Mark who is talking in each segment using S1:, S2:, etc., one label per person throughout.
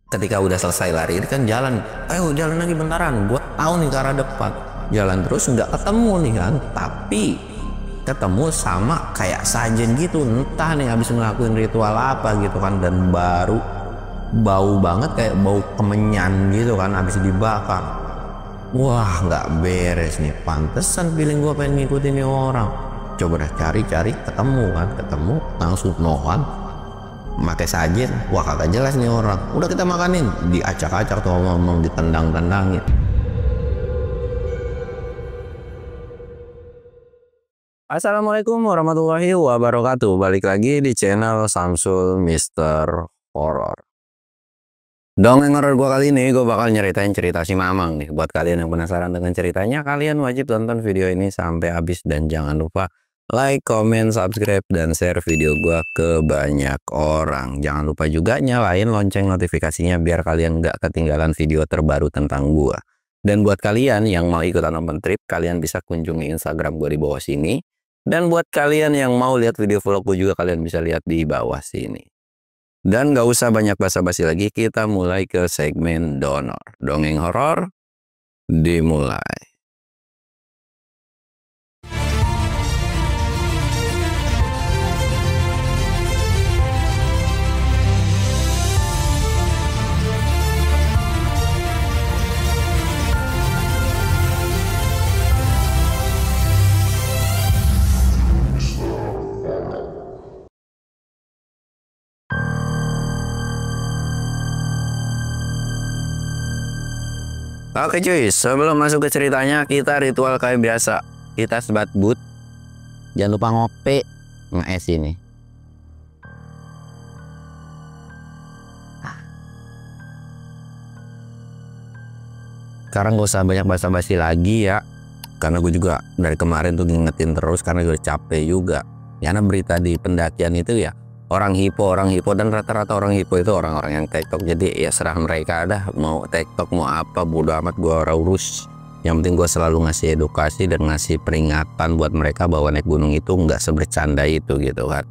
S1: Ketika udah selesai lari kan jalan, ayo jalan lagi bentaran, gua tahu nih ke arah depan, jalan terus nggak ketemu nih kan, tapi ketemu sama kayak sajen gitu, entah nih habis ngelakuin ritual apa gitu kan, dan baru bau banget kayak bau kemenyan gitu kan habis dibakar. Wah nggak beres nih, pantesan feeling gua pengen ngikutin nih orang. Coba dah cari-cari, ketemu kan, ketemu langsung nohan pakai sajen. Wah kagak jelas nih orang, udah kita makanin, diacak-acak tuh, ngomong ditendang-tendangin. Assalamualaikum warahmatullahi wabarakatuh. Balik lagi di channel Samsul Mister Horror. Dongeng horor gua kali ini, gue bakal nyeritain cerita si Mamang nih. Buat kalian yang penasaran dengan ceritanya, kalian wajib tonton video ini sampai habis, dan jangan lupa like, comment, subscribe, dan share video gua ke banyak orang. Jangan lupa juga nyalain lonceng notifikasinya biar kalian nggak ketinggalan video terbaru tentang gua. Dan buat kalian yang mau ikutan open trip, kalian bisa kunjungi Instagram gua di bawah sini. Dan buat kalian yang mau lihat video vlog gua juga, kalian bisa lihat di bawah sini. Dan nggak usah banyak basa-basi lagi, kita mulai ke segmen donor. Dongeng horor dimulai. Oke cuy, sebelum masuk ke ceritanya, kita ritual kayak biasa. Kita sebat but. Jangan lupa ngopi, nge-es ini. Sekarang gak usah banyak basa-basi lagi ya. Karena gue juga dari kemarin tuh ngingetin terus karena gue capek juga. Karena berita di pendakian itu ya, orang hipo, dan rata-rata orang hipo itu orang-orang yang TikTok. Jadi ya serah mereka, dah mau TikTok mau apa, bodo amat, gua ora urus. Yang penting gue selalu ngasih edukasi dan ngasih peringatan buat mereka bahwa naik gunung itu nggak sebercanda itu gitu kan.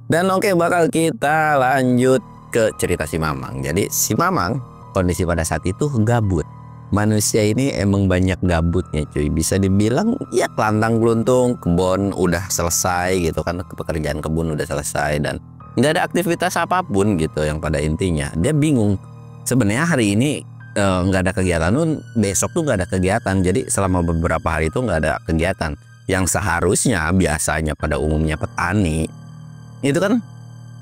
S1: Dan oke, bakal kita lanjut ke cerita si Mamang. Jadi si Mamang kondisi pada saat itu gabut. Manusia ini emang banyak gabutnya cuy. Bisa dibilang ya kelantang keluntung, kebun udah selesai gitu kan, pekerjaan kebun udah selesai dan nggak ada aktivitas apapun gitu. Yang pada intinya dia bingung sebenarnya hari ini nggak ada kegiatan, besok tuh nggak ada kegiatan. Jadi selama beberapa hari itu nggak ada kegiatan yang seharusnya biasanya pada umumnya petani itu kan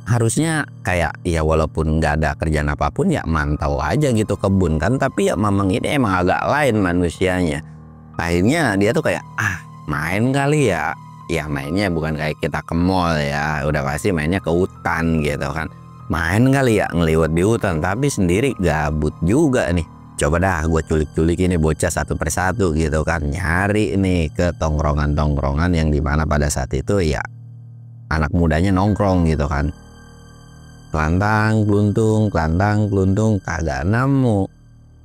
S1: harusnya kayak ya walaupun nggak ada kerjaan apapun ya mantau aja gitu kebun kan. Tapi ya Mamang ini emang agak lain manusianya. Akhirnya dia tuh kayak main kali ya. Ya mainnya bukan kayak kita ke mall ya, udah pasti mainnya ke hutan gitu kan. Main kali ya ngeliwat di hutan, tapi sendiri gabut juga nih. Coba dah gue culik-culik ini bocah satu persatu gitu kan, nyari nih ke tongkrongan-tongkrongan yang dimana pada saat itu ya anak mudanya nongkrong gitu kan. Kelantang keluntung kagak nemu.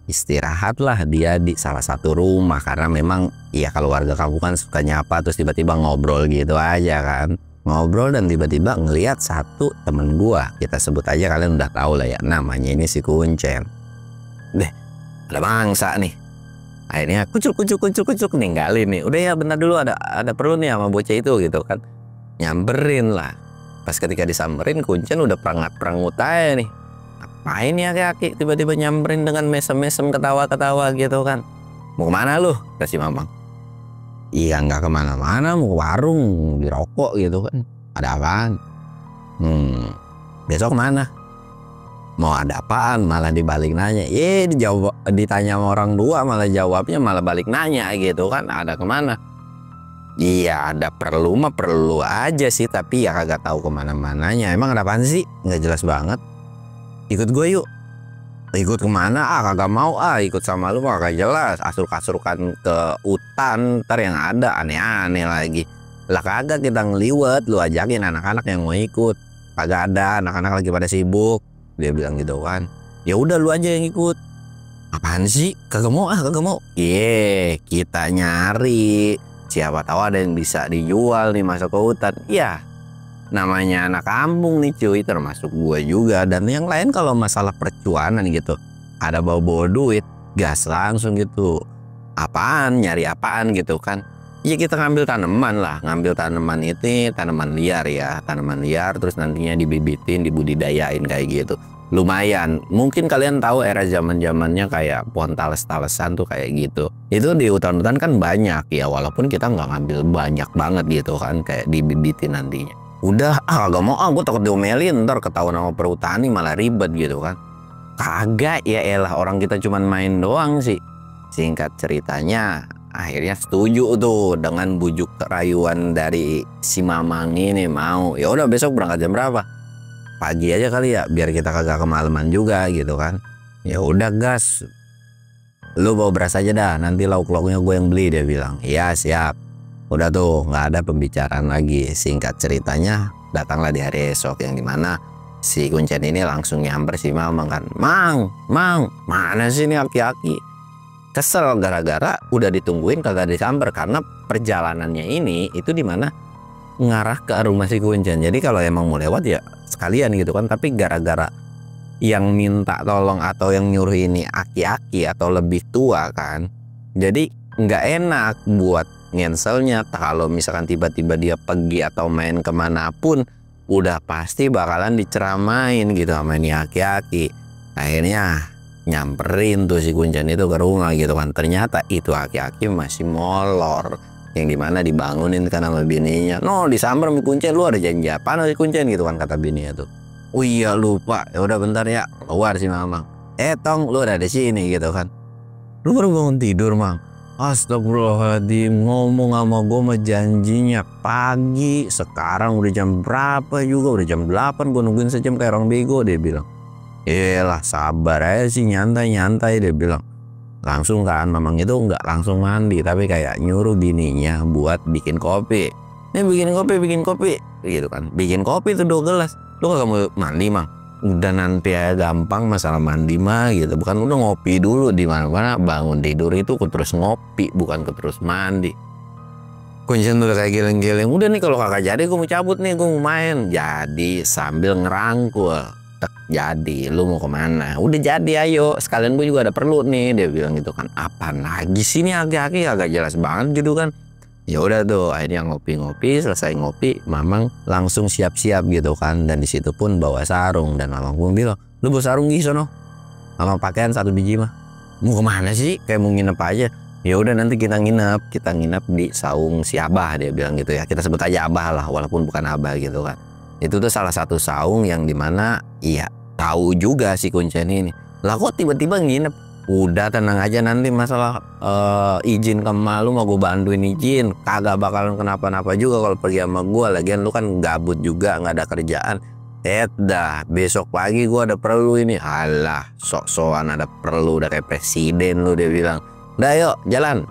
S1: Istirahatlah dia di salah satu rumah karena memang ya kalau warga kampung kan suka nyapa terus tiba-tiba ngobrol gitu aja kan. Ngobrol dan tiba-tiba ngelihat satu temen gua, kita sebut aja, kalian udah tahu lah ya, namanya ini si Kuncen. Deh, ada mangsa nih. Akhirnya kucuk ninggalin nih. Udah ya bentar dulu, ada perlu nih sama bocah itu gitu kan. Nyamperin lah. Pas ketika disamperin, Kuncen udah perangut aja nih. Ngapain ya kaki tiba-tiba nyamperin dengan mesem-mesem ketawa-ketawa gitu kan. Mau kemana lu? Kasih Mamang. Iya nggak kemana-mana, mau ke warung dirokok gitu kan. Ada apaan? Besok mana? Mau ada apaan? Malah dibalik nanya. Dijawab, ditanya sama orang tua malah jawabnya malah balik nanya gitu kan. Ada kemana? Iya ada perlu mah perlu aja sih, tapi ya kagak tahu kemana-mananya. Emang ada apaan sih? Nggak jelas banget. Ikut gue yuk. Ikut kemana? Kagak mau ikut sama lu mah kagak jelas. Asruk-asrukan ke hutan, ntar yang ada aneh-aneh lagi. Lah kagak, kita ngeliwet, lu ajakin anak-anak yang mau ikut. Kagak ada, anak-anak lagi pada sibuk. Dia bilang gitu kan. Ya udah lu aja yang ikut. Apaan sih? Kagak mau kagak mau. Kita nyari. Siapa tahu ada yang bisa dijual nih masuk ke hutan. Ya namanya anak kampung nih cuy, termasuk gue juga dan yang lain. Kalau masalah percuanan gitu, ada bawa duit, gas langsung gitu. Apaan, nyari apaan gitu kan? Ya kita ngambil tanaman lah, ngambil tanaman itu tanaman liar ya, tanaman liar terus nantinya dibibitin, dibudidayain kayak gitu. Lumayan, mungkin kalian tahu era zaman-zamannya kayak pohon tales-talesan tuh kayak gitu. Itu di hutan-hutan kan banyak ya, walaupun kita nggak ngambil banyak banget gitu kan, kayak dibibitin nantinya. Udah, agak mau, gue takut diomelin, ntar ketahuan sama perhutani malah ribet gitu kan. Kagak ya elah, orang kita cuman main doang sih. Singkat ceritanya, akhirnya setuju tuh dengan bujuk rayuan dari si Mamang ini mau. Ya udah besok berangkat jam berapa? Pagi aja kali ya, biar kita kagak kemalaman juga gitu kan. Ya udah gas. Lu bawa beras aja dah, nanti lauk-lauknya gue yang beli, dia bilang. Iya siap. Udah tuh nggak ada pembicaraan lagi. Singkat ceritanya datanglah di hari esok yang dimana si Kuncen ini langsung nyamper si Mamang kan. Mang, mana sih ini aki-aki? Kesel gara-gara udah ditungguin kagak disamper, karena perjalanannya ini itu dimana ngarah ke rumah si Kuncen. Jadi kalau emang mau lewat ya sekalian gitu kan, tapi gara-gara yang minta tolong atau yang nyuruh ini aki-aki atau lebih tua kan, jadi nggak enak buat ngenselnya. Kalau misalkan tiba-tiba dia pergi atau main kemanapun, udah pasti bakalan diceramain gitu sama ini aki-aki. Akhirnya nyamperin tuh si Kuncen itu ke rumah gitu kan. Ternyata itu aki-aki masih molor, yang dimana dibangunin kan sama bininya. No, disamper sama Kuncen, lu ada janji apa sama si Kuncen gitu kan, kata bininya tuh. Oh iya lupa, ya udah bentar ya, keluar si Mamang. Tong, lu ada di sini gitu kan. Lu baru bangun tidur, Mang. Astagfirullahaladzim, ngomong sama gue mah janjinya pagi. Sekarang udah jam berapa juga, udah jam 8, gue nungguin sejam kayak orang bego, dia bilang. Iyalah sabar aja sih, nyantai-nyantai, dia bilang. Langsung kan Mamang itu nggak langsung mandi, tapi kayak nyuruh bininya buat bikin kopi. Ini bikin kopi gitu kan. Bikin kopi tuh 2 gelas. Lu kagak mau mandi, Mang? Udah nanti ya gampang masalah mandi mah gitu. Bukan udah ngopi dulu di mana-mana, bangun tidur itu terus ngopi, bukan terus mandi. Kuncen tuh kayak geleng-geleng. Udah nih kalau kakak jadi gue mau cabut nih, gue mau main. Jadi sambil ngerangkul. Tek, jadi lu mau kemana? Udah jadi ayo, sekalian gue juga ada perlu nih, dia bilang gitu kan. Apaan lagi sih nih aki-aki, agak jelas banget gitu kan. Ya udah tuh akhirnya ngopi-ngopi, selesai ngopi Mamang langsung siap-siap gitu kan, dan disitu pun bawa sarung. Dan Mamang pun bilang, lu bawa sarung gih sono, sama pakaian 1 biji mah. Mau kemana sih, kayak mau nginep aja? Ya udah nanti kita nginep di saung si Abah, dia bilang gitu ya. Kita sebut aja Abah lah walaupun bukan Abah gitu kan. Itu tuh salah satu saung yang dimana iya tahu juga si Kuncen ini. Lah kok tiba-tiba nginep? Udah tenang aja, nanti masalah izin ke emak lu mau gue bantuin izin. Kagak bakalan kenapa-napa juga kalau pergi sama gue. Lagian lu kan gabut juga, nggak ada kerjaan. Dah besok pagi gue ada perlu ini. Alah sok-sokan ada perlu, udah kayak presiden lu, dia bilang. Udah yuk jalan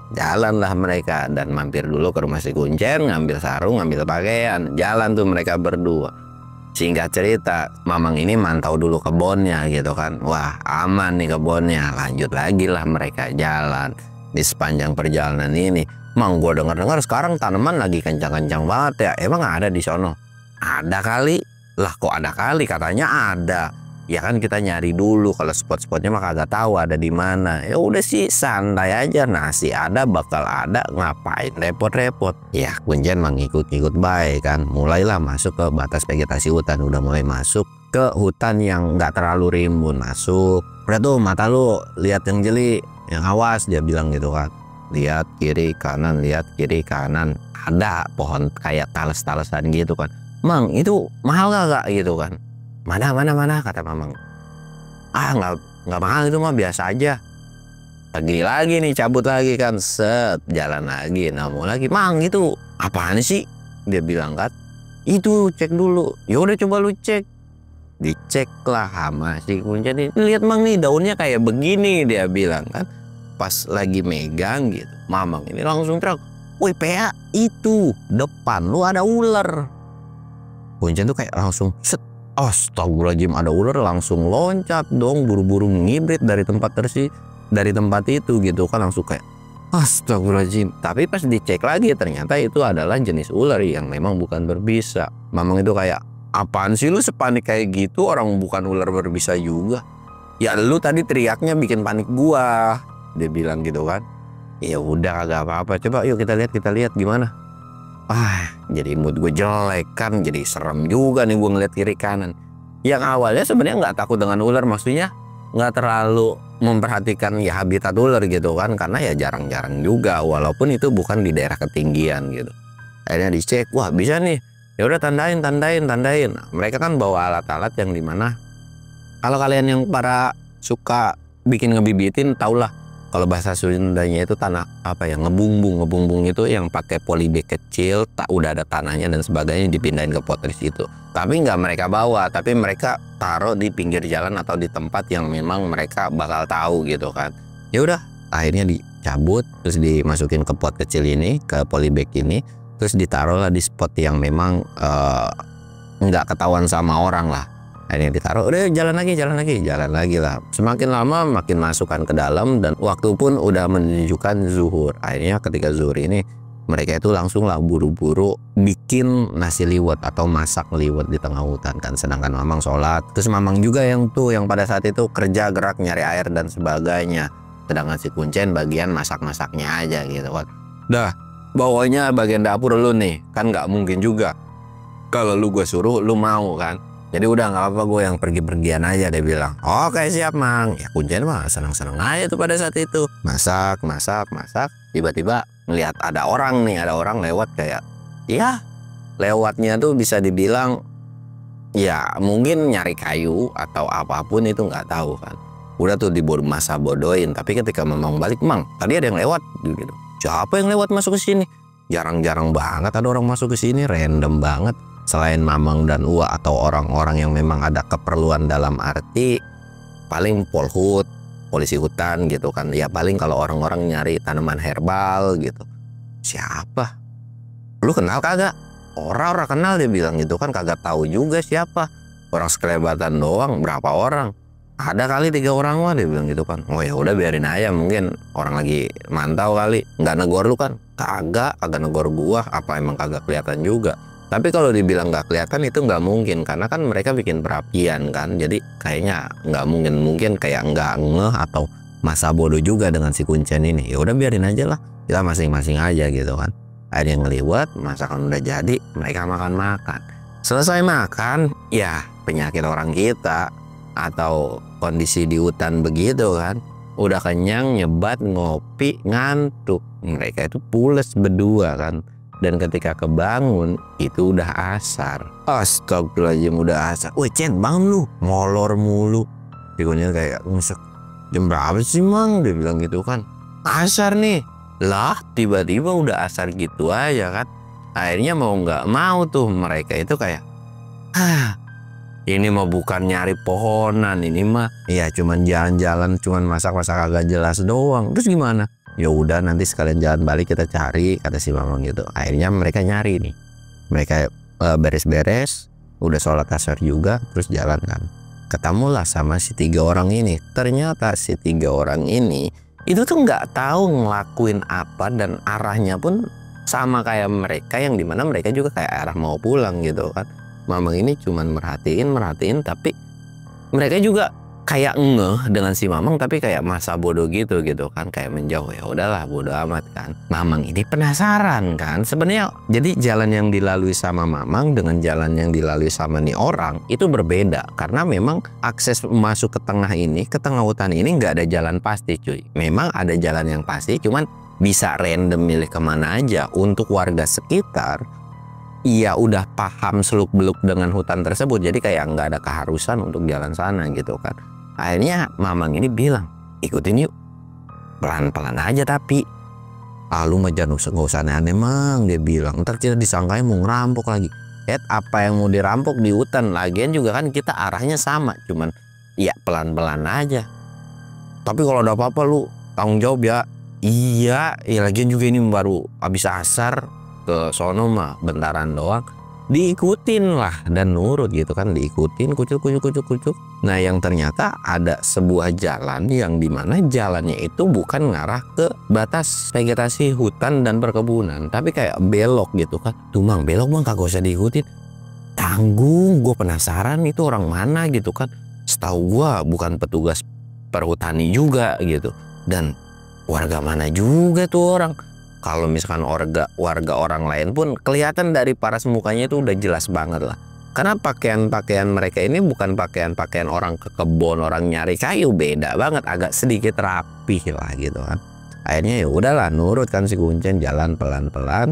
S1: lah mereka. Dan mampir dulu ke rumah si Kuncen, ngambil sarung, ngambil pakaian. Jalan tuh mereka berdua. Singkat cerita, Mamang ini mantau dulu kebunnya gitu kan. Wah aman nih kebunnya. Lanjut lagi lah mereka jalan. Di sepanjang perjalanan ini, Mang gue denger-dengar sekarang tanaman lagi kencang-kencang banget ya. Emang ada di sono? Ada kali. Lah kok ada kali, katanya ada. Ya kan kita nyari dulu, kalau spot-spotnya mah kagak tahu ada di mana. Ya udah sih santai aja, nasi ada bakal ada, ngapain repot-repot. Ya Kuncen mah ngikut-ngikut baik kan. Mulailah masuk ke batas vegetasi hutan, udah mulai masuk ke hutan yang nggak terlalu rimbun. Masuk, udah tuh mata lu lihat yang jeli, yang awas, dia bilang gitu kan. Lihat kiri kanan, lihat kiri kanan. Ada pohon kayak tales-talesan gitu kan. Mang itu mahal gak gitu kan? Mana kata Mamang. Ah nggak mahal itu mah, biasa aja. Lagi nih cabut lagi kan, set jalan lagi, namu lagi. Mang itu apaan sih, dia bilang kan. Itu cek dulu. Ya udah coba lu cek. Dicek lah sama si Kuncen. Lihat Mang nih daunnya kayak begini, dia bilang kan. Pas lagi megang gitu, Mamang ini langsung teriak, woi PA itu depan lu ada ular. Kuncen tuh kayak langsung set. Astagfirullahaladzim, ada ular, langsung loncat dong, buru-buru ngibrit dari tempat itu gitu kan, langsung kayak astagfirullahaladzim. Tapi pas dicek lagi ternyata itu adalah jenis ular yang memang bukan berbisa. Mamang itu kayak, apaan sih lu sepanik kayak gitu, orang bukan ular berbisa juga. Ya lu tadi teriaknya bikin panik gua, dia bilang gitu kan. Ya udah kagak apa-apa, coba yuk kita lihat gimana. Jadi mood gue jelek kan, jadi serem juga nih gue ngeliat kiri kanan. Yang awalnya sebenarnya nggak takut dengan ular, maksudnya nggak terlalu memperhatikan ya habitat ular gitu kan, karena ya jarang-jarang juga, walaupun itu bukan di daerah ketinggian gitu. Akhirnya dicek, wah bisa nih, ya udah tandain. Mereka kan bawa alat-alat yang dimana kalau kalian yang para suka bikin ngebibitin taulah. Kalau bahasa Sundanya itu tanah apa ya, ngebumbung itu yang pakai polybag kecil, tak udah ada tanahnya dan sebagainya, dipindahin ke pot itu. Tapi nggak mereka bawa, tapi mereka taruh di pinggir jalan atau di tempat yang memang mereka bakal tahu gitu kan. Ya udah, akhirnya dicabut, terus dimasukin ke pot kecil ini, ke polybag ini, terus ditaruhlah di spot yang memang nggak ketahuan sama orang lah. Akhirnya ditaruh, udah jalan lagi lah. Semakin lama makin masukkan ke dalam, dan waktu pun udah menunjukkan zuhur. Akhirnya ketika zuhur ini mereka itu langsung lah buru-buru bikin nasi liwet atau masak liwet di tengah hutan kan. Sedangkan Mamang sholat, terus Mamang juga yang pada saat itu kerja gerak nyari air dan sebagainya. Sedangkan si Kuncen bagian masak-masaknya aja gitu kan. Dah, bawahnya bagian dapur lu nih, kan nggak mungkin juga kalau lu gue suruh lu mau kan. Jadi udah nggak apa-apa, gue yang pergi-pergian aja, dia bilang. Oke siap Mang. Ya Kuncen mah senang-senang aja tuh pada saat itu. Masak. Tiba-tiba ngelihat ada orang lewat, kayak ya lewatnya tuh bisa dibilang ya mungkin nyari kayu atau apapun itu, nggak tahu kan. Udah tuh masa bodohin. Tapi ketika Mamang balik, Mang tadi ada yang lewat gitu. Siapa yang lewat masuk ke sini? Jarang-jarang banget ada orang masuk ke sini, random banget. Selain Mamang dan Uwa atau orang-orang yang memang ada keperluan dalam arti paling polhut, polisi hutan gitu kan. Ya paling kalau orang-orang nyari tanaman herbal gitu. Siapa? Lu kenal kagak? Orang kenal, dia bilang gitu kan, kagak tahu juga siapa. Orang sekelebatan doang, berapa orang? Ada kali 3 orang mah, dia bilang gitu kan. Oh ya udah biarin aja, mungkin orang lagi mantau kali. Nggak negor lu kan? Kagak negor gua, apa emang kagak kelihatan juga. Tapi kalau dibilang nggak kelihatan itu nggak mungkin, karena kan mereka bikin perapian kan. Jadi kayaknya nggak mungkin kayak nggak ngeh atau masa bodoh juga dengan si Kuncen ini. Ya udah biarin aja lah, kita masing-masing aja gitu kan. Akhirnya ngeliwat, masakan udah jadi, mereka makan. Selesai makan, ya penyakit orang kita atau kondisi di hutan begitu kan. Udah kenyang, nyebat, ngopi, ngantuk. Mereka itu pules berdua kan. Dan ketika kebangun itu udah asar. Astagfirullahaladzim, udah asar. Woi Cen, bangun lu, molor mulu. Pikunya kayak ngesek. Jam berapa sih Mang? Dia bilang gitu kan. Asar nih. Lah tiba-tiba udah asar gitu aja kan. Akhirnya mau nggak mau tuh mereka itu kayak, ini mah bukan nyari pohonan, ini mah ya cuman jalan-jalan, cuman masak-masak agak jelas doang. Terus gimana? Ya udah nanti sekalian jalan balik kita cari, kata si Mamang gitu. Akhirnya mereka nyari nih. Mereka beres-beres, udah sholat asar juga, terus jalan kan. Ketemulah sama si 3 orang ini. Ternyata si 3 orang ini itu tuh nggak tahu ngelakuin apa, dan arahnya pun sama kayak mereka, yang dimana mereka juga kayak arah mau pulang gitu kan. Mamang ini cuman merhatiin, tapi mereka juga kayak ngeh dengan si Mamang, tapi kayak masa bodoh gitu kan, kayak menjauh. Ya udahlah bodoh amat kan. Mamang ini penasaran kan sebenarnya. Jadi jalan yang dilalui sama Mamang dengan jalan yang dilalui sama nih orang itu berbeda, karena memang akses masuk ke tengah ini, ke tengah hutan ini nggak ada jalan pasti cuy. Memang ada jalan yang pasti, cuman bisa random milih kemana aja. Untuk warga sekitar iya udah paham seluk beluk dengan hutan tersebut, jadi kayak nggak ada keharusan untuk jalan sana gitu kan. Akhirnya Mamang ini bilang, ikutin yuk, pelan-pelan aja tapi. Lu mah jangan nggak usah aneh-aneh Mang, dia bilang. Ntar kita disangkain mau ngerampok lagi. Apa yang mau dirampok di hutan? Lagian juga kan kita arahnya sama, cuman ya pelan-pelan aja. Tapi kalau ada apa-apa lu tanggung jawab ya. Iya, ya lagian juga ini baru habis asar, ke sono mah bentaran doang. Diikutin lah dan nurut gitu kan, diikutin kucuk. Nah yang ternyata ada sebuah jalan yang dimana jalannya itu bukan ngarah ke batas vegetasi hutan dan perkebunan, tapi kayak belok gitu kan. Tuh Mang, belok Mang, kagak usah diikutin. canggung, gue penasaran itu orang mana gitu kan. Setahu gue bukan petugas perhutani juga gitu, dan warga mana juga tuh orang. Kalau misalkan warga orang lain pun kelihatan dari paras mukanya itu udah jelas banget lah. Karena pakaian-pakaian mereka ini bukan pakaian-pakaian orang ke kebun, orang nyari kayu, beda banget, agak sedikit rapih lah gitu kan. Akhirnya ya udahlah, nurut kan si Kuncen, jalan pelan-pelan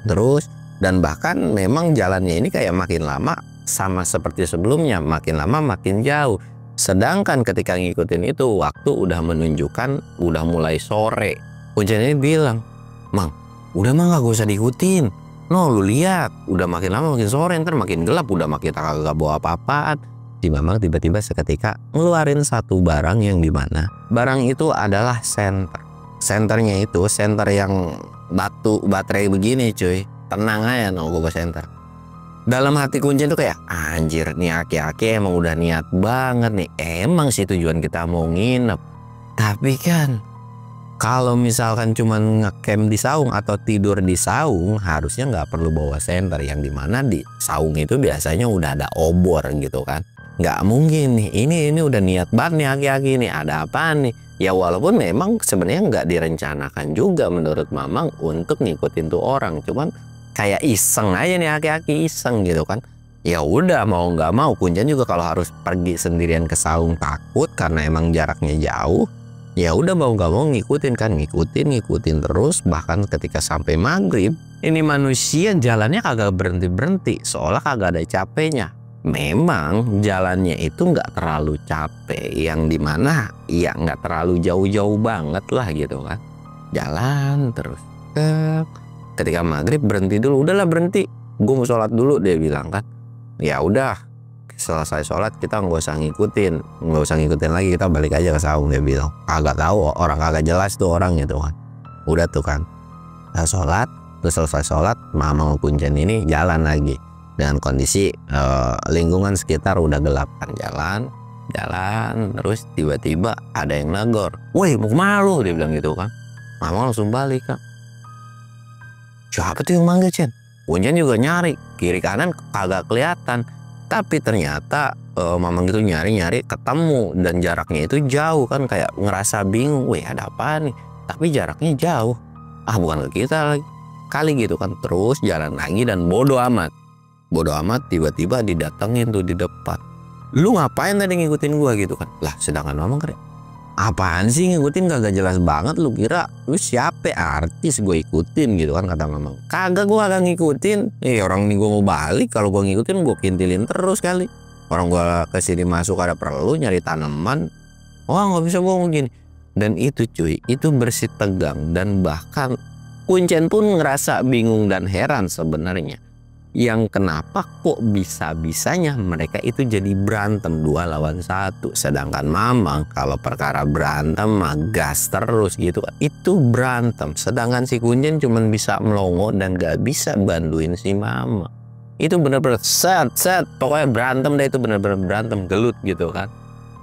S1: terus. Dan bahkan memang jalannya ini kayak makin lama sama seperti sebelumnya, makin lama makin jauh. Sedangkan ketika ngikutin itu waktu udah menunjukkan udah mulai sore. Kuncen ini bilang, "Mang, udah mah gak usah diikutin. No, lu lihat, udah makin lama makin sore, ntar makin gelap, udah makin kagak bawa apa-apaan." Si Mamang tiba-tiba seketika ngeluarin satu barang yang dimana barang itu adalah senter. Senternya itu senter yang baterai begini cuy. Tenang aja no, gue senter. Dalam hati Kuncen tuh kayak, anjir nih aki-aki emang udah niat banget nih. Emang sih tujuan kita mau nginep. Tapi kan kalau misalkan cuman ngecamp di saung atau tidur di saung, harusnya nggak perlu bawa senter, yang dimana di saung itu biasanya udah ada obor gitu kan. Nggak mungkin nih, ini udah niat banget nih aki-aki nih, ada apa nih? Ya walaupun memang sebenarnya nggak direncanakan juga menurut Mamang untuk ngikutin tuh orang, cuman kayak iseng aja nih aki-aki, iseng gitu kan. Ya udah mau nggak mau Kuncen juga kalau harus pergi sendirian ke saung takut karena emang jaraknya jauh. Ya udah mau nggak mau ngikutin kan, ngikutin terus. Bahkan ketika sampai maghrib, ini manusia jalannya kagak berhenti seolah kagak ada capeknya. Memang jalannya itu nggak terlalu capek, yang dimana ya nggak terlalu jauh-jauh banget lah gitu kan. Jalan terus. Ketika maghrib berhenti dulu, udahlah berhenti, gue mau sholat dulu, dia bilang kan. Ya udah, selesai sholat kita nggak usah ngikutin lagi, kita balik aja ke saung, dia bilang. Kagak tahu, orang kagak jelas tuh orang gitu kan. Udah tuh kan, kita sholat, terus selesai sholat, Mamang Kuncen ini jalan lagi dengan kondisi lingkungan sekitar udah gelap kan. Jalan terus tiba-tiba ada yang negor, "Woi mau kemana lu?" dia bilang gitu kan. Mamang langsung balik kan. Siapa tuh yang manggil, Cen? Kuncen juga nyari kiri kanan kagak kelihatan. Tapi ternyata Mamang itu nyari ketemu, dan jaraknya itu jauh kan, kayak ngerasa bingung, "Wih ada apa nih?" Tapi jaraknya jauh. Ah bukan ke kita lagi kali gitu kan. Terus jalan lagi dan bodo amat tiba-tiba didatengin tuh di depan. "Lu ngapain tadi ngikutin gua?" gitu kan. Lah sedangkan Mamang keren, "Apaan sih ngikutin, kagak jelas banget, lu kira lu siapa, artis gue ikutin?" gitu kan kata Mamang. "Kagak, gue kagak ngikutin. Orang ini gue mau balik, kalau gue ngikutin gue kintilin terus kali. Orang gue kesini masuk ada perlu nyari tanaman. Wah nggak bisa bohong gini." Dan itu cuy, itu bersih tegang, dan bahkan Kuncen pun ngerasa bingung dan heran sebenarnya. Yang kenapa kok bisa-bisanya mereka itu jadi berantem 2 lawan 1. Sedangkan Mamang kalau perkara berantem mah gas terus gitu kan. Itu berantem. Sedangkan si Kuncen cuman bisa melongo dan gak bisa bantuin si Mamang. Itu bener-bener set. Pokoknya berantem deh, itu bener-bener berantem gelut gitu kan.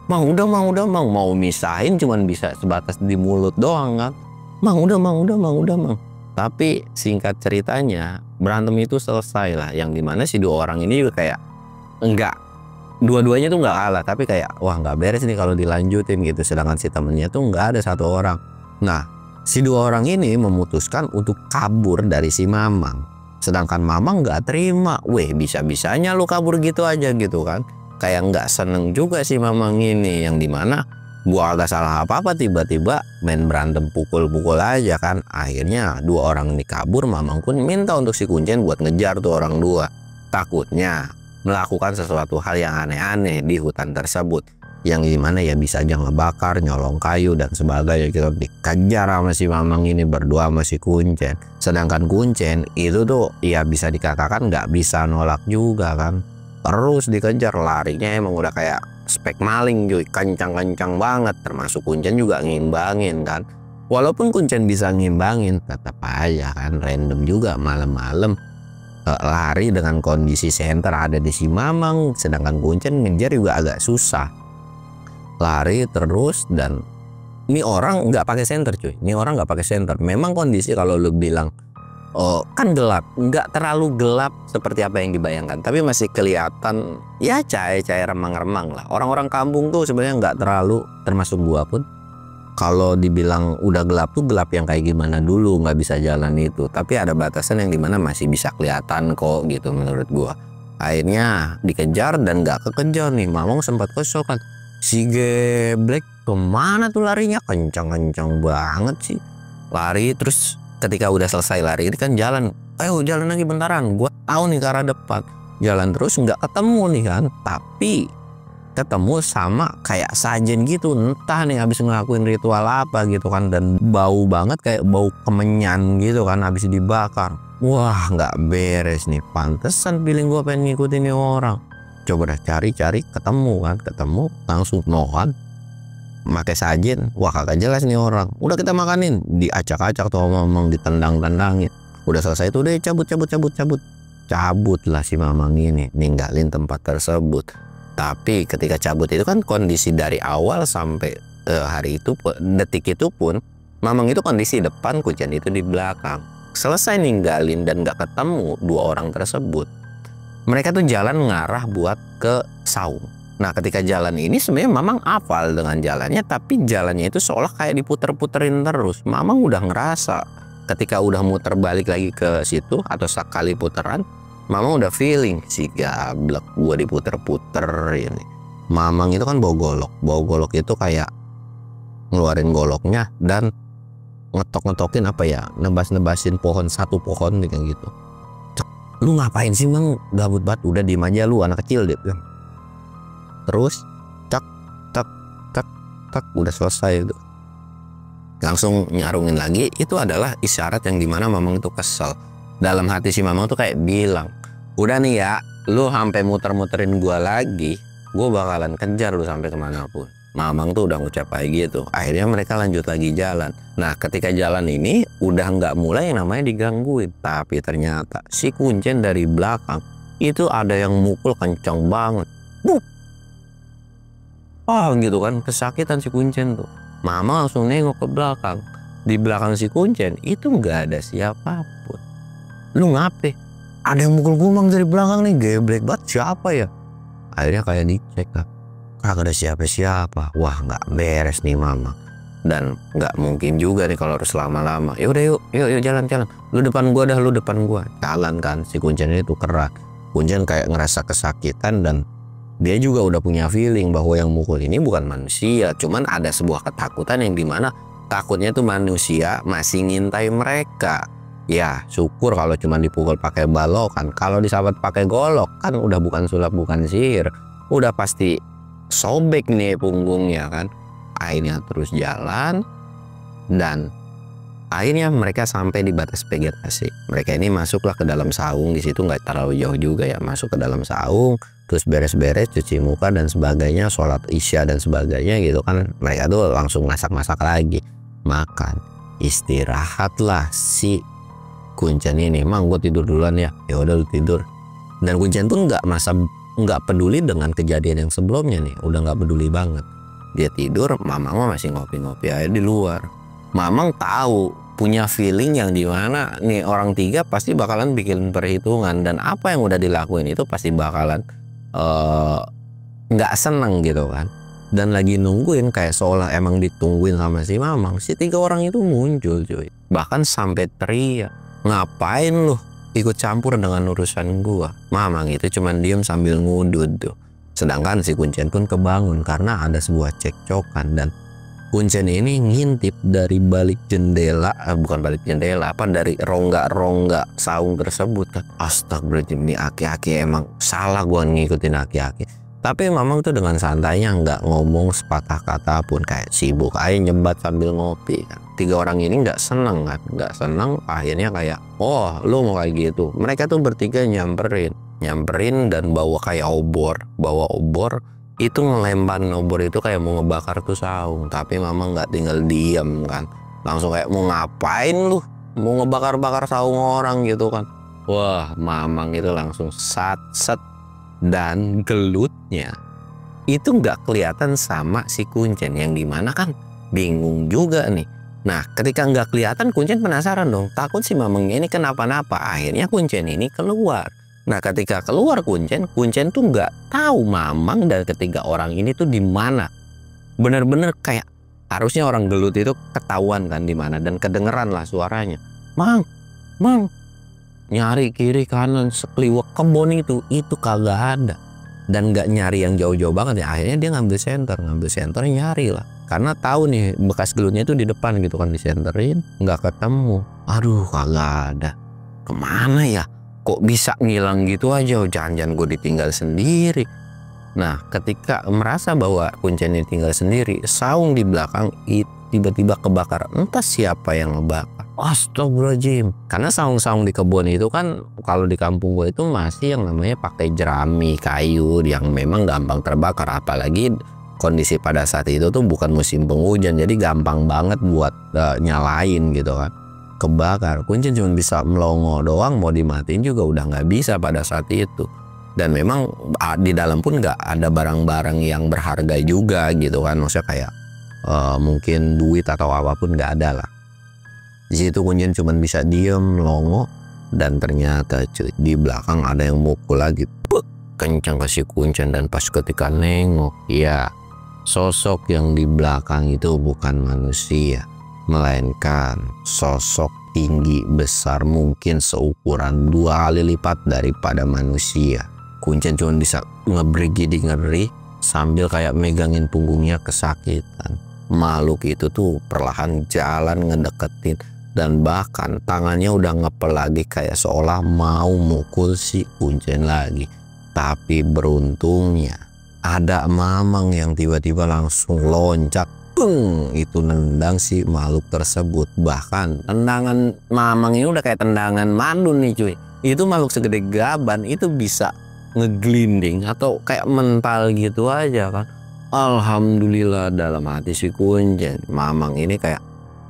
S1: Mang udah mau misahin cuman bisa sebatas di mulut doang kan. Mang udah. Tapi singkat ceritanya berantem itu selesai lah, yang dimana si 2 orang ini juga kayak enggak, dua-duanya tuh nggak kalah, tapi kayak wah nggak beres nih kalau dilanjutin gitu. Sedangkan si temennya tuh nggak ada 1 orang. Nah si 2 orang ini memutuskan untuk kabur dari si Mamang. Sedangkan Mamang nggak terima, "Weh bisa-bisanya lu kabur gitu aja," gitu kan. Kayak nggak seneng juga si Mamang ini, yang dimana gua agak salah apa-apa tiba-tiba main berantem pukul-pukul aja kan. Akhirnya 2 orang ini kabur. Mamang pun minta untuk si Kuncen buat ngejar tuh orang 2. Takutnya melakukan sesuatu hal yang aneh-aneh di hutan tersebut, yang dimana ya bisa aja ngebakar, nyolong kayu dan sebagainya gitu. Dikejar sama si Mamang ini berdua sama si Kuncen. Sedangkan Kuncen itu tuh ya bisa dikatakan nggak bisa nolak juga kan. Terus dikejar, larinya emang udah kayak spek maling cuy, kencang-kencang banget. Termasuk Kuncen juga ngimbangin kan. Walaupun Kuncen bisa ngimbangin, tetap aja kan random juga malam-malam lari dengan kondisi senter ada di si Mamang. Sedangkan Kuncen ngejar juga agak susah. Lari terus, dan ini orang nggak pakai senter cuy. Ini orang nggak pakai senter. Memang kondisi kalau lu bilang Oh, kan gelap, nggak terlalu gelap seperti apa yang dibayangkan, tapi masih kelihatan ya cahaya-cahaya remang-remang lah. Orang-orang kampung tuh sebenarnya nggak terlalu, termasuk gua pun, kalau dibilang udah gelap tuh gelap yang kayak gimana dulu, nggak bisa jalan itu. Tapi ada batasan yang dimana masih bisa kelihatan kok gitu menurut gua. Akhirnya dikejar dan nggak kekejar nih. Mamang sempat kesel kan, si geblek kemana tuh larinya, kencang-kencang banget sih lari. Terus ketika udah selesai lari ini kan jalan, ayo jalan lagi bentaran, gua tahu nih ke arah depan. Jalan terus nggak ketemu nih kan, tapi ketemu sama kayak sajen gitu, entah nih habis ngelakuin ritual apa gitu kan, dan bau banget kayak bau kemenyan gitu kan habis dibakar. Wah, nggak beres nih, pantesan feeling gua pengen ngikutin nih orang. Coba dah cari-cari, ketemu kan, ketemu langsung nohan pakai sajen. Wah, kagak jelas nih orang. Udah kita makanin, diacak-acak tuh Mamang, ditendang-tendangin. Udah selesai tuh deh, cabut lah si Mamang ini, ninggalin tempat tersebut. Tapi ketika cabut itu kan kondisi dari awal sampai hari itu, detik itu pun Mamang itu kondisi depan, Kuncen itu di belakang. Selesai ninggalin dan gak ketemu dua orang tersebut, mereka tuh jalan ngarah buat ke saung. Nah, ketika jalan ini sebenarnya Mamang hafal dengan jalannya, tapi jalannya itu seolah kayak diputer-puterin terus. Mamang udah ngerasa ketika udah muter balik lagi ke situ atau sekali puteran, Mamang udah feeling si gablek gua diputer-puter ini. Mamang itu kan bawa golok itu kayak ngeluarin goloknya dan ngetok-ngetokin apa ya, nebas-nebasin satu pohon kayak gitu. Cek, lu ngapain sih Mang, gabut banget, udah diem aja lu anak kecil deh. Terus tak udah selesai itu, langsung nyarungin lagi. Itu adalah isyarat yang dimana Mamang itu kesel. Dalam hati si Mamang tuh kayak bilang, udah nih ya, lu sampai muter-muterin gua lagi, gua bakalan kejar lu sampai kemanapun. Mamang tuh udah ngucap kayak gitu. Akhirnya mereka lanjut lagi jalan. Nah, ketika jalan ini udah nggak mulai yang namanya digangguin, tapi ternyata si Kuncen dari belakang itu ada yang mukul kencang banget. Gitu kan, kesakitan si Kuncen tuh. Mama langsung nengok ke belakang. Di belakang si Kuncen itu nggak ada siapapun. Lu ngapain? Ada yang mukul gumang dari belakang nih, geblek banget, siapa ya? Akhirnya kayak dicek lah, kagak ada siapa-siapa. Wah, nggak beres nih Mama. Dan nggak mungkin juga nih kalau harus lama-lama. Ya udah yuk jalan. Lu depan gua dah, lu depan gua. Jalan kan, si Kuncen itu kerak. Kuncen kayak ngerasa kesakitan dan dia juga udah punya feeling bahwa yang mukul ini bukan manusia, cuman ada sebuah ketakutan yang dimana takutnya tuh manusia masih ngintai mereka. Ya syukur kalau cuma dipukul pakai balokan. Kalau disabat pakai golok kan udah bukan sulap, bukan sihir, udah pasti sobek nih punggungnya kan. Akhirnya terus jalan dan akhirnya mereka sampai di batas vegetasi. Mereka ini masuklah ke dalam saung. Di situ nggak terlalu jauh juga ya, masuk ke dalam saung. Terus beres-beres, cuci muka dan sebagainya, sholat isya dan sebagainya gitu kan. Mereka tuh langsung masak-masak lagi, makan, istirahatlah si Kuncen ini. Mang, gue tidur duluan ya. Ya udah lu tidur. Dan Kuncen pun nggak peduli dengan kejadian yang sebelumnya nih, udah nggak peduli banget. Dia tidur, Mamang masih ngopi-ngopi aja di luar. Mamang tahu, punya feeling yang dimana nih orang tiga pasti bakalan bikin perhitungan, dan apa yang udah dilakuin itu pasti bakalan nggak seneng gitu kan. Dan lagi nungguin kayak seolah emang ditungguin sama si Mamang. Si tiga orang itu muncul cuy, bahkan sampai teriak, ngapain lu ikut campur dengan urusan gua. Mamang itu cuman diem sambil ngudut tuh. Sedangkan si Kuncen pun kebangun karena ada sebuah cekcokan, dan Kuncen ini ngintip dari balik jendela, bukan balik jendela, dari rongga-rongga saung tersebut kan. Astagfirullahaladzim, ini aki-aki emang salah gua ngikutin aki-aki. Tapi Mamang tuh dengan santainya nggak ngomong sepatah kata pun, kayak sibuk aja nyebat sambil ngopi kan. Tiga orang ini nggak seneng kan, nggak seneng. Akhirnya kayak, oh lu mau kayak gitu. Mereka tuh bertiga nyamperin dan bawa kayak obor, itu ngelempar obor itu kayak mau ngebakar tuh saung. Tapi Mamang nggak tinggal diam kan, langsung kayak mau ngapain lu, mau ngebakar-bakar saung orang gitu kan. Wah, Mamang itu langsung set dan gelutnya itu nggak kelihatan sama si Kuncen, yang dimana kan bingung juga nih. Nah, ketika nggak kelihatan, Kuncen penasaran dong. Takut si Mamang ini kenapa-napa. Akhirnya Kuncen ini keluar. Nah, ketika keluar Kuncen tuh nggak tahu Mamang dan ketiga orang ini tuh di mana. Bener-bener kayak harusnya orang gelut itu ketahuan kan di mana dan kedengeran lah suaranya. Mang, nyari kiri kanan sekeliwak kebun itu kagak ada. Dan nggak nyari yang jauh-jauh banget ya. Akhirnya dia ngambil senter nyari lah. Karena tahu nih bekas gelutnya itu di depan gitu kan, disenterin nggak ketemu. Aduh, kagak ada. Kemana ya? Kok bisa ngilang gitu aja? Jangan-jangan gue ditinggal sendiri. Nah, ketika merasa bahwa Kuncen ini tinggal sendiri, saung di belakang itu tiba-tiba kebakar. Entah siapa yang ngebakar. Astagfirullahaladzim. Karena saung-saung di kebun itu kan kalau di kampung gue itu masih yang namanya pakai jerami kayu yang memang gampang terbakar. Apalagi kondisi pada saat itu tuh bukan musim penghujan, jadi gampang banget buat nyalain gitu kan. Kebakar. Kuncen cuma bisa melongo doang, mau dimatiin juga udah nggak bisa pada saat itu. Dan memang di dalam pun nggak ada barang-barang yang berharga juga gitu kan, maksudnya kayak mungkin duit atau apapun nggak ada lah. Di situ Kuncen cuma bisa diem melongo, dan ternyata cuy, di belakang ada yang mukul lagi. Kencang ke si Kuncen, dan pas ketika nengok, ya sosok yang di belakang itu bukan manusia, melainkan sosok tinggi besar, mungkin seukuran 2 kali lipat daripada manusia. Kuncen cuma bisa ngebrigidi ngeri sambil kayak megangin punggungnya kesakitan. Makhluk itu tuh perlahan jalan ngedeketin, dan bahkan tangannya udah ngepel lagi kayak seolah mau mukul si Kuncen lagi. Tapi beruntungnya ada Mamang yang tiba-tiba langsung loncat, itu nendang si makhluk tersebut. Bahkan tendangan Mamang ini udah kayak tendangan mandun nih cuy. Itu makhluk segede gaban itu bisa ngeglinding atau kayak mental gitu aja kan. Alhamdulillah, dalam hati si Kuncen, Mamang ini kayak,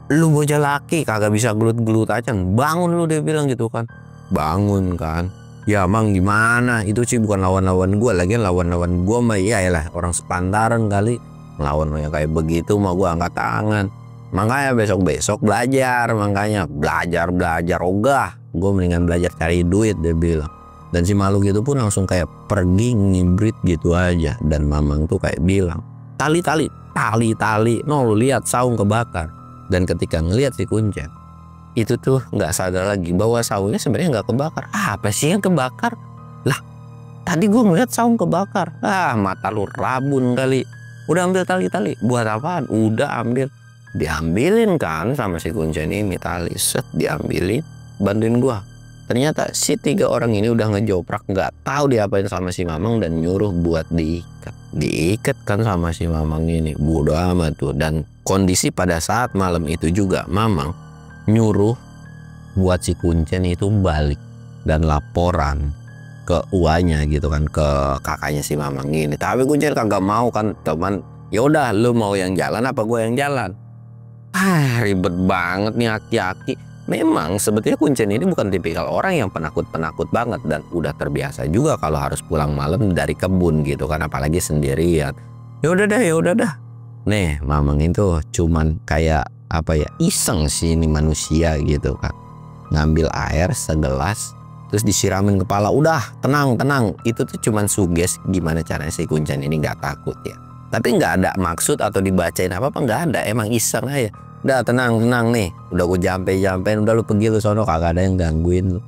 S1: lu bocah laki kagak bisa gelut-gelut aja, bangun lu, dia bilang gitu kan. Bangun kan. Ya Mang, gimana? Itu sih bukan lawan-lawan gue. Lagian lawan-lawan gue mah iyalah orang sepantaran kali. Lawan yang kayak begitu mah gue angkat tangan. Makanya besok-besok belajar. Makanya belajar ogah. Gue mendingan belajar cari duit, dia bilang. Dan si makhluk itu pun langsung kayak pergi ngibrit gitu aja. Dan Mamang tuh kayak bilang, tali. No, lu lihat saung kebakar. Dan ketika ngelihat si Kuncen, itu tuh nggak sadar lagi bahwa saungnya sebenarnya nggak kebakar. Apa sih yang kebakar? Lah, tadi gue ngeliat saung kebakar. Mata lu rabun kali. Udah ambil tali. Buat apaan? Udah ambil. Diambilin kan sama si Kuncen ini tali. Set, diambilin. Bantuin gue. Ternyata si 3 orang ini udah ngejoprak, nggak tahu diapain sama si Mamang, dan nyuruh buat diikat kan sama si Mamang ini. Bodoh amat tuh. Dan kondisi pada saat malam itu juga Mamang nyuruh buat si Kuncen itu balik dan laporan ke uanya gitu kan, ke kakaknya si Mamang ini. Tapi Kuncen kagak mau kan, teman. Ya udah, lu mau yang jalan apa gue yang jalan? Ribet banget nih aki-aki. Memang sebetulnya Kuncen ini bukan tipikal orang yang penakut-penakut banget, dan udah terbiasa juga kalau harus pulang malam dari kebun gitu kan, apalagi sendirian. Ya udah dah. Nih, Mamang itu cuman kayak apa ya, iseng sih ini manusia gitu kan. Ngambil air segelas terus disiramin kepala, udah tenang. Itu tuh cuman suges gimana caranya si Kuncen ini nggak takut ya. Tapi nggak ada maksud atau dibacain apa-apa, nggak ada, emang iseng aja. Udah tenang nih, udah gue jampe-jampein, udah lu pergi lu sono, kagak ada yang gangguin lu.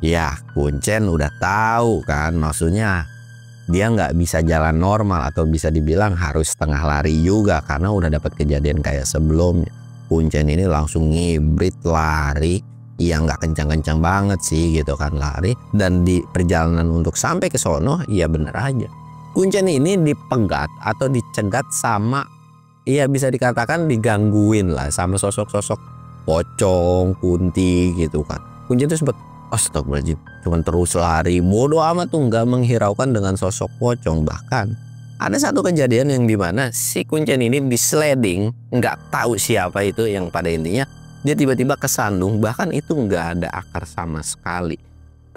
S1: Ya Kuncen udah tahu kan, maksudnya dia nggak bisa jalan normal, atau bisa dibilang harus setengah lari juga karena udah dapat kejadian kayak sebelumnya. Kuncen ini langsung ngibrit lari, ya nggak kencang-kencang banget sih gitu kan lari. Dan di perjalanan untuk sampai ke sono, ya bener aja Kuncen ini dipegat atau dicegat sama, iya bisa dikatakan digangguin lah sama sosok-sosok pocong, kunti gitu kan. Kuncen tuh sempet, astagfirullahaladzim, cuman terus lari, bodoh amat tuh, nggak menghiraukan dengan sosok pocong. Bahkan ada satu kejadian yang dimana si Kuncen ini di-sliding, nggak tahu siapa itu, yang pada intinya dia tiba-tiba kesandung, bahkan itu nggak ada akar sama sekali.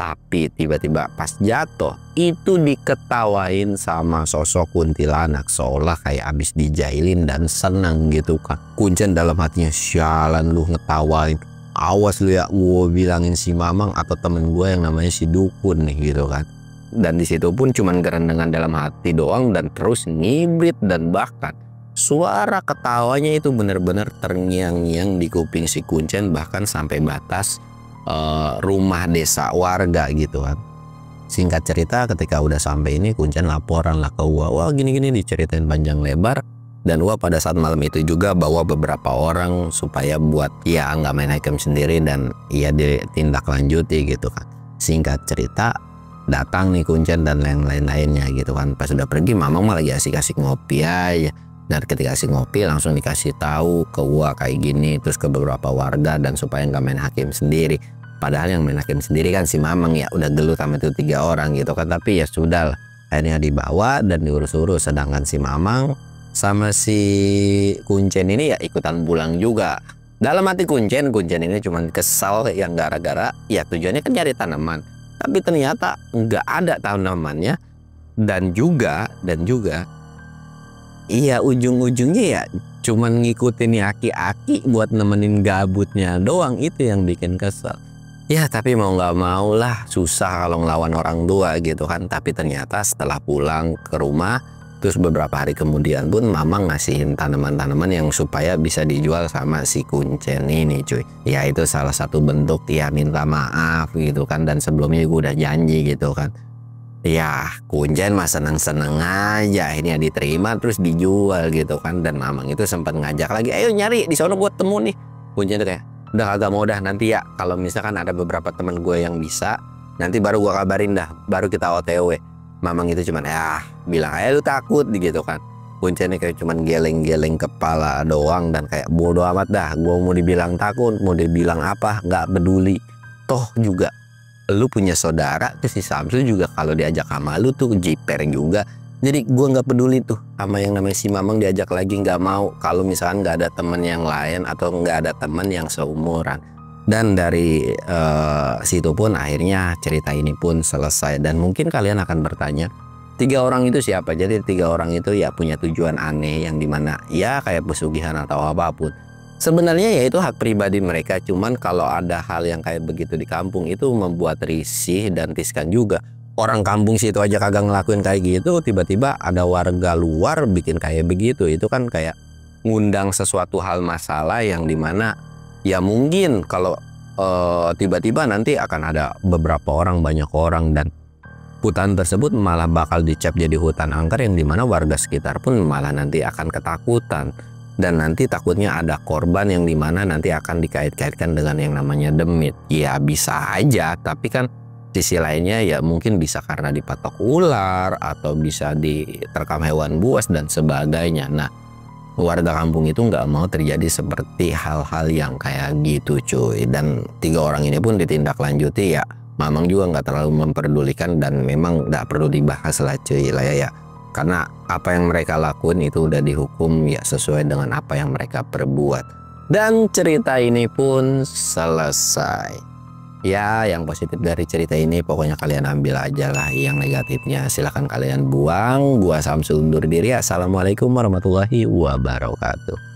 S1: Tapi tiba-tiba pas jatuh itu diketawain sama sosok kuntilanak, seolah kayak abis dijailin dan senang gitu kan. Kuncen dalam hatinya, sialan lu ngetawain, awas lu ya gue bilangin si Mamang atau temen gue yang namanya si Dukun nih gitu kan. Dan disitu pun cuman gerendengan dalam hati doang dan terus ngibrit, dan bahkan suara ketawanya itu bener-bener terngiang-ngiang di kuping si Kuncen, bahkan sampai batas rumah desa warga gitu kan. Singkat cerita, ketika udah sampai ini Kuncen laporan lah ke Uwa. Wah gini-gini diceritain panjang lebar. Dan Uwa pada saat malam itu juga bawa beberapa orang supaya buat ya nggak main hakim sendiri dan ya ditindaklanjuti gitu kan. Singkat cerita, datang nih Kuncen dan lain-lainnya gitu kan. Pas udah pergi, Mamang malah lagi asik-asik ngopi aja. Dan ketika asik ngopi langsung dikasih tahu ke Uwa kayak gini, terus ke beberapa warga, dan supaya nggak main hakim sendiri. Padahal yang main hakim sendiri kan si Mamang ya, udah gelut sama itu 3 orang gitu kan. Tapi ya sudah lah, akhirnya dibawa dan diurus-urus. Sedangkan si Mamang sama si Kuncen ini ya ikutan pulang juga. Dalam hati Kuncen ini cuman kesal yang gara-gara ya tujuannya kan nyari tanaman, tapi ternyata nggak ada tanamannya. Dan juga iya ujung-ujungnya ya cuman ngikutin aki-aki buat nemenin gabutnya doang. Itu yang bikin kesel. Ya tapi mau nggak mau lah, susah kalau ngelawan orang tua gitu kan. Tapi ternyata setelah pulang ke rumah, terus beberapa hari kemudian pun Mamang ngasihin tanaman-tanaman yang supaya bisa dijual sama si Kuncen ini cuy. Ya itu salah satu bentuk ya minta maaf gitu kan. Dan sebelumnya gue udah janji gitu kan. Ya Kuncen mah seneng-seneng aja, akhirnya diterima terus dijual gitu kan. Dan Mamang itu sempat ngajak lagi, ayo nyari di sono gue temu nih. Kuncen tuh kayak udah kagak mau dah, nanti ya kalau misalkan ada beberapa temen gue yang bisa, nanti baru gue kabarin dah, baru kita OTW. Mamang itu cuman ya bilang aja lu takut gitu kan. Kuncen kayak cuman geleng-geleng kepala doang dan kayak bodo amat dah, gue mau dibilang takut mau dibilang apa nggak peduli. Toh juga lu punya saudara tuh si Samsul juga, kalau diajak sama lu tuh jiper juga. Jadi gue nggak peduli tuh sama yang namanya si Mamang diajak lagi, nggak mau kalau misalkan nggak ada temen yang lain atau nggak ada temen yang seumuran. Dan dari situ pun akhirnya cerita ini pun selesai. Dan mungkin kalian akan bertanya, 3 orang itu siapa? Jadi 3 orang itu ya punya tujuan aneh yang dimana ya kayak pesugihan atau apapun. Sebenarnya ya itu hak pribadi mereka, cuman kalau ada hal yang kayak begitu di kampung itu membuat risih dan riskan juga. Orang kampung situ aja kagak ngelakuin kayak gitu, tiba-tiba ada warga luar bikin kayak begitu. Itu kan kayak ngundang sesuatu hal masalah yang dimana ya mungkin kalau tiba-tiba nanti akan ada beberapa orang, banyak orang, dan hutan tersebut malah bakal dicap jadi hutan angker yang dimana warga sekitar pun malah nanti akan ketakutan. Dan nanti takutnya ada korban yang dimana nanti akan dikait-kaitkan dengan yang namanya demit. Ya bisa aja, tapi kan sisi lainnya ya mungkin bisa karena dipatok ular atau bisa diterkam hewan buas dan sebagainya. Nah warga kampung itu nggak mau terjadi seperti hal-hal yang kayak gitu cuy. Dan 3 orang ini pun ditindaklanjuti ya. Mamang juga nggak terlalu memperdulikan dan memang nggak perlu dibahas lah cuy lah ya. Karena apa yang mereka lakuin itu udah dihukum ya sesuai dengan apa yang mereka perbuat. Dan cerita ini pun selesai. Ya yang positif dari cerita ini pokoknya kalian ambil aja lah, yang negatifnya silahkan kalian buang. Gua Samsul undur diri. Assalamualaikum warahmatullahi wabarakatuh.